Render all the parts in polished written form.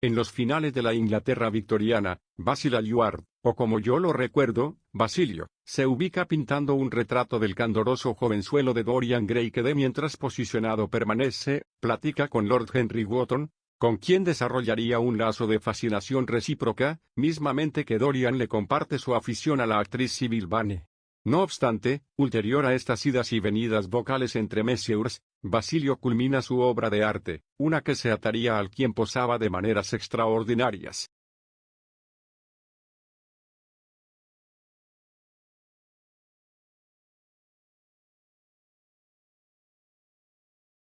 En los finales de la Inglaterra victoriana, Basil Hallward, o como yo lo recuerdo, Basilio, se ubica pintando un retrato del candoroso jovenzuelo de Dorian Gray que de mientras posicionado permanece, platica con Lord Henry Wotton, con quien desarrollaría un lazo de fascinación recíproca, mismamente que Dorian le comparte su afición a la actriz Sybil Vane. No obstante, ulterior a estas idas y venidas vocales entre Messieurs, Basilio culmina su obra de arte, una que se ataría al quien posaba de maneras extraordinarias.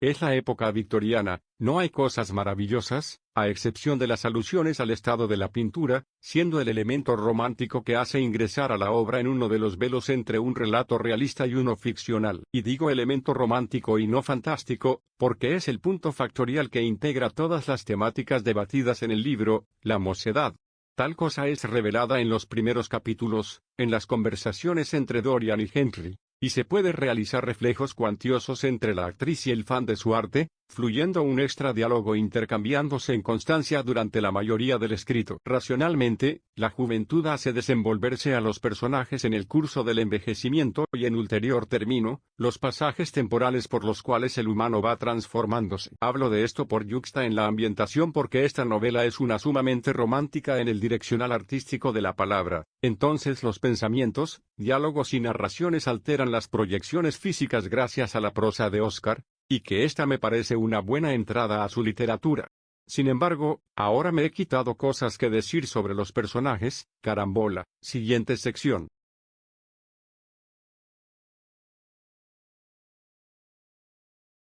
Es la época victoriana, no hay cosas maravillosas, a excepción de las alusiones al estado de la pintura, siendo el elemento romántico que hace ingresar a la obra en uno de los velos entre un relato realista y uno ficcional. Y digo elemento romántico y no fantástico, porque es el punto factorial que integra todas las temáticas debatidas en el libro, la mocedad. Tal cosa es revelada en los primeros capítulos, en las conversaciones entre Dorian y Henry. Y se puede realizar reflejos cuantiosos entre la actriz y el fan de su arte, fluyendo un extra diálogo intercambiándose en constancia durante la mayoría del escrito. Racionalmente, la juventud hace desenvolverse a los personajes en el curso del envejecimiento y en ulterior término, los pasajes temporales por los cuales el humano va transformándose. Hablo de esto por yuxta en la ambientación porque esta novela es una sumamente romántica en el direccional artístico de la palabra. Entonces los pensamientos, diálogos y narraciones alteran las proyecciones físicas gracias a la prosa de Oscar, y que esta me parece una buena entrada a su literatura. Sin embargo, ahora me he quitado cosas que decir sobre los personajes, carambola. Siguiente sección.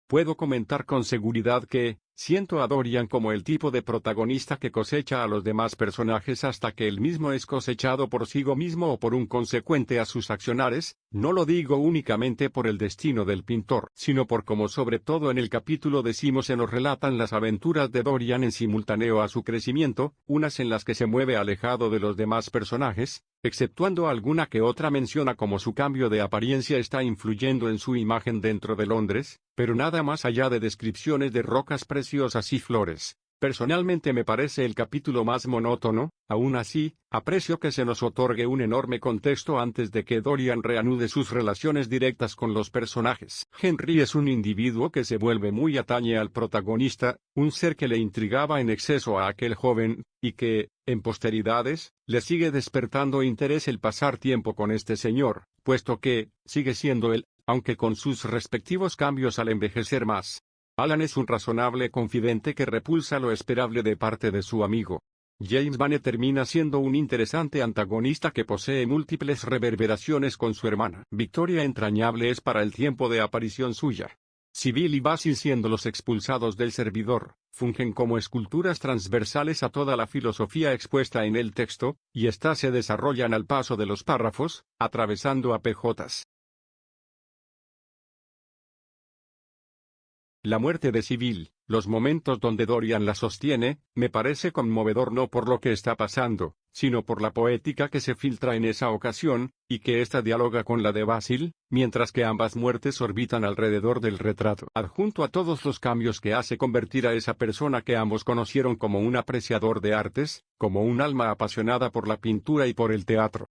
Puedo comentar con seguridad que, siento a Dorian como el tipo de protagonista que cosecha a los demás personajes hasta que él mismo es cosechado por sí mismo o por un consecuente a sus accionares, no lo digo únicamente por el destino del pintor, sino por como sobre todo en el capítulo decimos se nos relatan las aventuras de Dorian en simultáneo a su crecimiento, unas en las que se mueve alejado de los demás personajes, exceptuando alguna que otra menciona como su cambio de apariencia está influyendo en su imagen dentro de Londres, pero nada más allá de descripciones de rocas preciosas y flores. Personalmente me parece el capítulo más monótono, aún así, aprecio que se nos otorgue un enorme contexto antes de que Dorian reanude sus relaciones directas con los personajes. Henry es un individuo que se vuelve muy atañe al protagonista, un ser que le intrigaba en exceso a aquel joven, y que, en posteridades, le sigue despertando interés el pasar tiempo con este señor, puesto que, sigue siendo él, aunque con sus respectivos cambios al envejecer más. Alan es un razonable confidente que repulsa lo esperable de parte de su amigo. James Vane termina siendo un interesante antagonista que posee múltiples reverberaciones con su hermana. Victoria entrañable es para el tiempo de aparición suya. Sybil y Basil siendo los expulsados del servidor, fungen como esculturas transversales a toda la filosofía expuesta en el texto, y éstas se desarrollan al paso de los párrafos, atravesando a PJs. La muerte de Sybil, los momentos donde Dorian la sostiene, me parece conmovedor no por lo que está pasando, sino por la poética que se filtra en esa ocasión, y que ésta dialoga con la de Basil, mientras que ambas muertes orbitan alrededor del retrato. Adjunto a todos los cambios que hace convertir a esa persona que ambos conocieron como un apreciador de artes, como un alma apasionada por la pintura y por el teatro.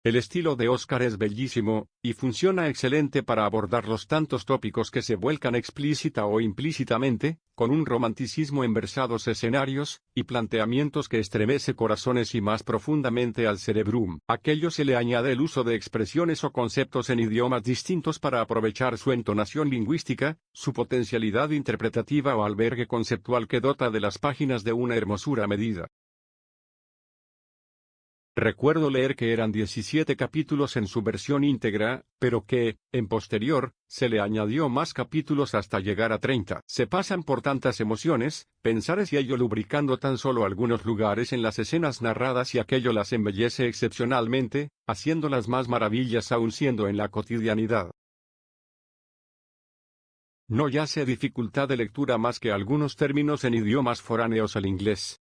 El estilo de Oscar es bellísimo, y funciona excelente para abordar los tantos tópicos que se vuelcan explícita o implícitamente, con un romanticismo en versados escenarios, y planteamientos que estremece corazones y más profundamente al cerebrum. A aquello se le añade el uso de expresiones o conceptos en idiomas distintos para aprovechar su entonación lingüística, su potencialidad interpretativa o albergue conceptual que dota de las páginas de una hermosura medida. Recuerdo leer que eran 17 capítulos en su versión íntegra, pero que, en posterior, se le añadió más capítulos hasta llegar a 30. Se pasan por tantas emociones, pensares y ello lubricando tan solo algunos lugares en las escenas narradas y aquello las embellece excepcionalmente, haciéndolas más maravillas aún siendo en la cotidianidad. No yace dificultad de lectura más que algunos términos en idiomas foráneos al inglés.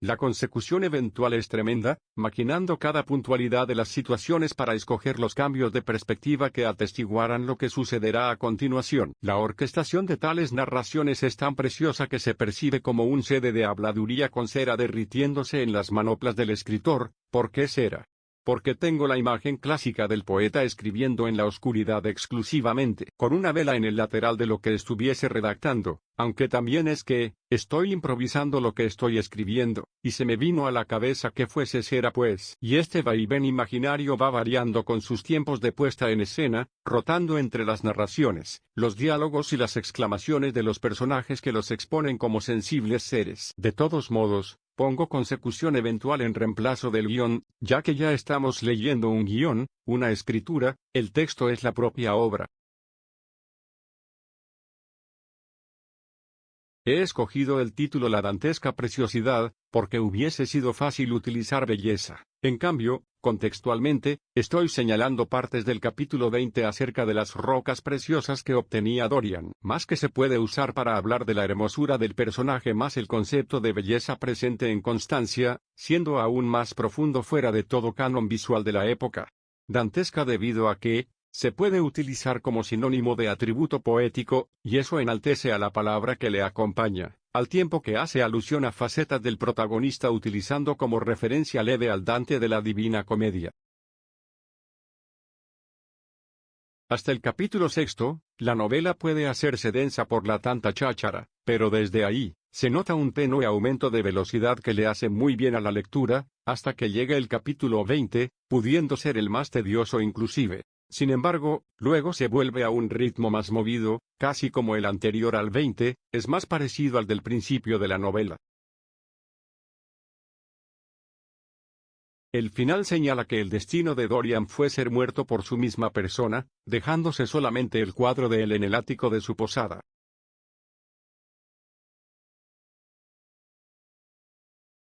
La consecución eventual es tremenda, maquinando cada puntualidad de las situaciones para escoger los cambios de perspectiva que atestiguarán lo que sucederá a continuación. La orquestación de tales narraciones es tan preciosa que se percibe como un sede de habladuría con cera derritiéndose en las manoplas del escritor. ¿Por qué cera? Porque tengo la imagen clásica del poeta escribiendo en la oscuridad exclusivamente, con una vela en el lateral de lo que estuviese redactando, aunque también es que, estoy improvisando lo que estoy escribiendo, y se me vino a la cabeza que fuese cera pues. Y este vaivén imaginario va variando con sus tiempos de puesta en escena, rotando entre las narraciones, los diálogos y las exclamaciones de los personajes que los exponen como sensibles seres. De todos modos, pongo consecución eventual en reemplazo del guión, ya que ya estamos leyendo un guión, una escritura, el texto es la propia obra. He escogido el título La dantesca preciosidad, porque hubiese sido fácil utilizar belleza. En cambio, contextualmente, estoy señalando partes del capítulo 20 acerca de las rocas preciosas que obtenía Dorian. Más que se puede usar para hablar de la hermosura del personaje más el concepto de belleza presente en Constancia, siendo aún más profundo fuera de todo canon visual de la época. Dantesca debido a que, se puede utilizar como sinónimo de atributo poético, y eso enaltece a la palabra que le acompaña, al tiempo que hace alusión a facetas del protagonista utilizando como referencia leve al Dante de la Divina Comedia. Hasta el capítulo 6, la novela puede hacerse densa por la tanta cháchara, pero desde ahí, se nota un tenue aumento de velocidad que le hace muy bien a la lectura, hasta que llega el capítulo 20, pudiendo ser el más tedioso inclusive. Sin embargo, luego se vuelve a un ritmo más movido, casi como el anterior al 20, es más parecido al del principio de la novela. El final señala que el destino de Dorian fue ser muerto por su misma persona, dejándose solamente el cuadro de él en el ático de su posada.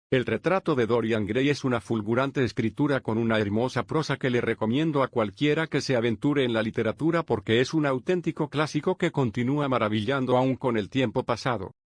El retrato de Dorian Gray es una fulgurante escritura con una hermosa prosa que le recomiendo a cualquiera que se aventure en la literatura porque es un auténtico clásico que continúa maravillando aún con el tiempo pasado.